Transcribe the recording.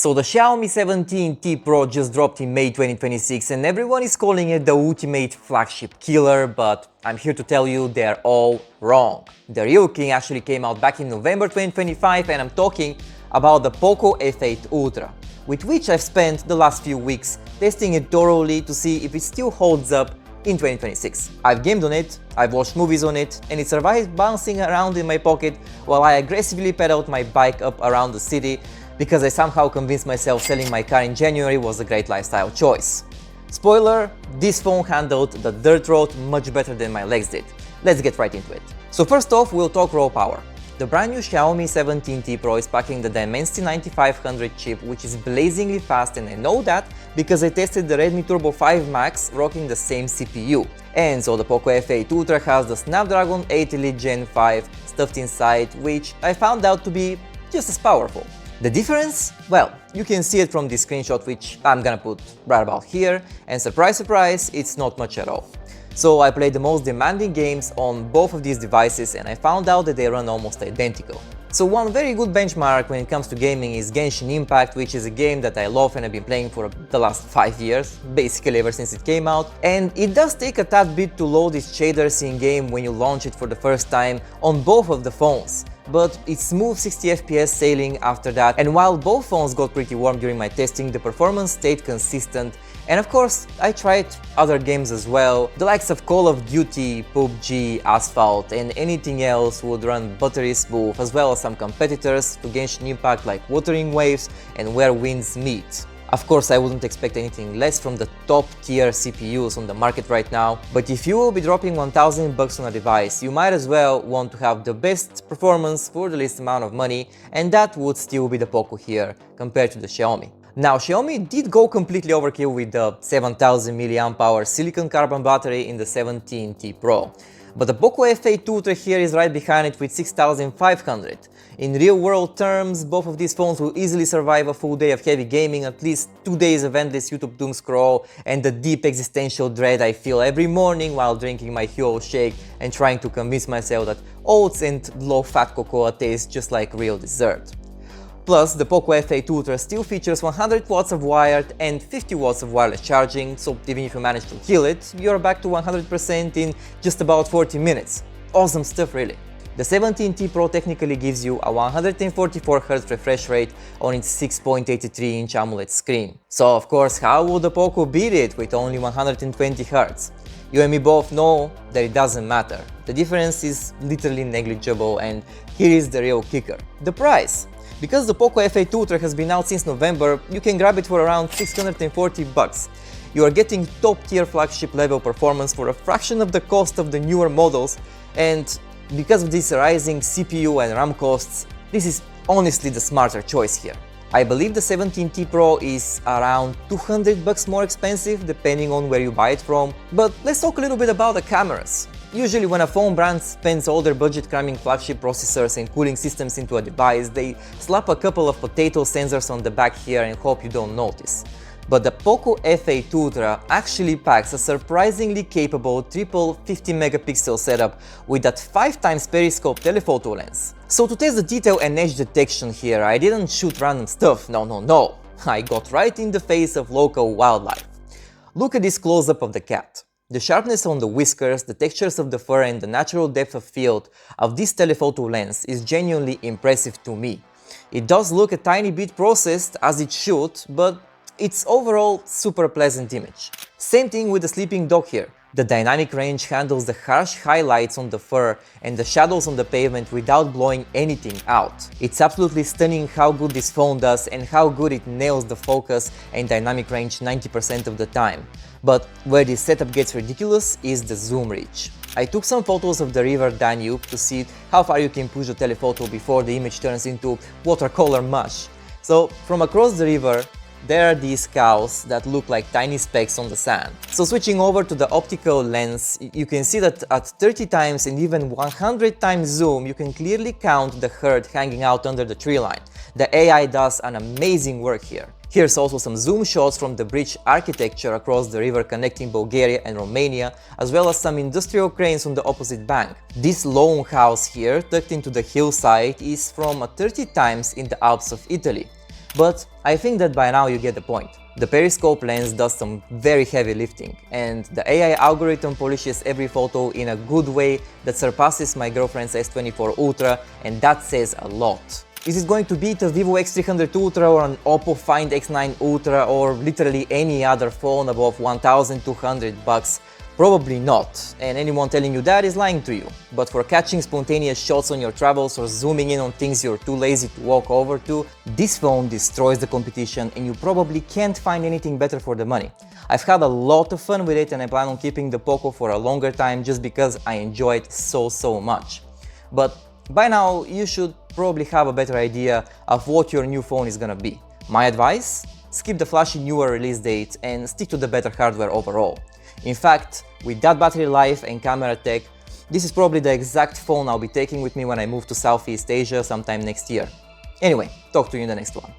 So the Xiaomi 17T Pro just dropped in May 2026 and everyone is calling it the ultimate flagship killer, but I'm here to tell you they're all wrong. The real king actually came out back in November 2025 and I'm talking about the POCO F8 Ultra, with which I've spent the last few weeks testing it thoroughly to see if it still holds up in 2026. I've gamed on it, I've watched movies on it, and it survived bouncing around in my pocket while I aggressively pedaled my bike up around the city because I somehow convinced myself selling my car in January was a great lifestyle choice. Spoiler, this phone handled the dirt road much better than my legs did. Let's get right into it. So first off, we'll talk raw power. The brand new Xiaomi 17T Pro is packing the Dimensity 9500 chip, which is blazingly fast, and I know that because I tested the Redmi Turbo 5 Max rocking the same CPU. And so the POCO F8 Ultra has the Snapdragon 8 Elite Gen 5 stuffed inside, which I found out to be just as powerful. The difference? Well, you can see it from this screenshot, which I'm gonna put right about here, and surprise surprise, it's not much at all. So I played the most demanding games on both of these devices and I found out that they run almost identical. So one very good benchmark when it comes to gaming is Genshin Impact, which is a game that I love and I've been playing for the last 5 years, basically ever since it came out. And it does take a tad bit to load its shaders in-game when you launch it for the first time on both of the phones. But it's smooth 60 FPS sailing after that, and while both phones got pretty warm during my testing, the performance stayed consistent. And of course, I tried other games as well. The likes of Call of Duty, PUBG, Asphalt and anything else would run buttery smooth, as well as some competitors to Genshin Impact like Wuthering Waves and Where Winds Meet. Of course, I wouldn't expect anything less from the top tier CPUs on the market right now, but if you will be dropping $1000 on a device, you might as well want to have the best performance for the least amount of money, and that would still be the POCO here compared to the Xiaomi. Now, Xiaomi did go completely overkill with the 7000 mAh silicon carbon battery in the 17T Pro. But the POCO F8 Ultra here is right behind it with 6500. In real world terms, both of these phones will easily survive a full day of heavy gaming, at least 2 days of endless YouTube doom scroll and the deep existential dread I feel every morning while drinking my Huel shake and trying to convince myself that oats and low-fat cocoa taste just like real dessert. Plus, the POCO F8 Ultra still features 100 watts of wired and 50 watts of wireless charging, so even if you manage to kill it, you're back to 100% in just about 40 minutes. Awesome stuff, really. The 17T Pro technically gives you a 144Hz refresh rate on its 6.83-inch AMOLED screen. So of course, how would the POCO beat it with only 120Hz? You and me both know that it doesn't matter. The difference is literally negligible, and here is the real kicker: the price. Because the POCO F8 Ultra has been out since November, you can grab it for around $640. You are getting top-tier flagship level performance for a fraction of the cost of the newer models, and because of these rising CPU and RAM costs, this is honestly the smarter choice here. I believe the 17T Pro is around $200 more expensive depending on where you buy it from, but let's talk a little bit about the cameras. Usually when a phone brand spends all their budget cramming flagship processors and cooling systems into a device, they slap a couple of potato sensors on the back here and hope you don't notice. But the POCO F8 Ultra actually packs a surprisingly capable triple 50-megapixel setup with that 5x Periscope telephoto lens. So to test the detail and edge detection here, I didn't shoot random stuff, no. I got right in the face of local wildlife. Look at this close-up of the cat. The sharpness on the whiskers, the textures of the fur and the natural depth of field of this telephoto lens is genuinely impressive to me. It does look a tiny bit processed, as it should, but it's overall super pleasant image. Same thing with the sleeping dog here. The dynamic range handles the harsh highlights on the fur and the shadows on the pavement without blowing anything out. It's absolutely stunning how good this phone does and how good it nails the focus and dynamic range 90% of the time. But where this setup gets ridiculous is the zoom reach. I took some photos of the river Danube to see how far you can push the telephoto before the image turns into watercolor mush. So from across the river, there are these cows that look like tiny specks on the sand. So switching over to the optical lens, you can see that at 30 times and even 100 times zoom, you can clearly count the herd hanging out under the tree line. The AI does an amazing work here. Here's also some zoom shots from the bridge architecture across the river connecting Bulgaria and Romania, as well as some industrial cranes on the opposite bank. This lone house here, tucked into the hillside, is from a 30 times in the Alps of Italy. But I think that by now you get the point. The Periscope lens does some very heavy lifting, and the AI algorithm polishes every photo in a good way that surpasses my girlfriend's S24 Ultra, and that says a lot. Is it going to beat a Vivo X300 Ultra or an Oppo Find X9 Ultra or literally any other phone above $1,200? Probably not, and anyone telling you that is lying to you. But for catching spontaneous shots on your travels or zooming in on things you're too lazy to walk over to, this phone destroys the competition and you probably can't find anything better for the money. I've had a lot of fun with it and I plan on keeping the POCO for a longer time just because I enjoy it so much. But by now you should probably have a better idea of what your new phone is gonna be. My advice? Skip the flashy newer release date and stick to the better hardware overall. In fact, with that battery life and camera tech, this is probably the exact phone I'll be taking with me when I move to Southeast Asia sometime next year. Anyway, talk to you in the next one.